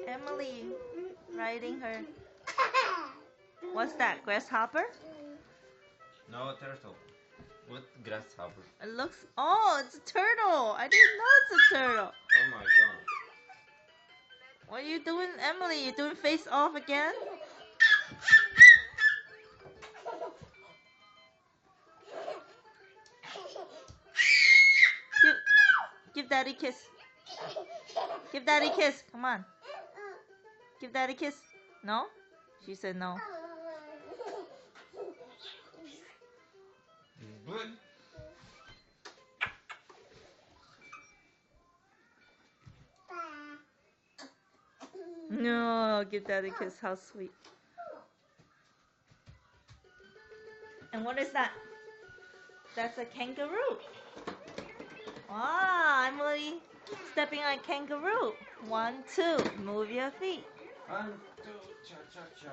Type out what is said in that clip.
Emily riding her. What's that? Grasshopper? No, turtle. What grasshopper? It looks. Oh, it's a turtle. I didn't know it's a turtle. Oh my god. What are you doing, Emily? You doing face off again? Give Daddy a kiss. Give Daddy a kiss. Come on. Give Daddy a kiss. No? She said no. Good. No, give Daddy a kiss. How sweet. And what is that? That's a kangaroo. Wow, Emily stepping on a kangaroo. 1, 2. Move your feet. 1, 2, cha cha cha.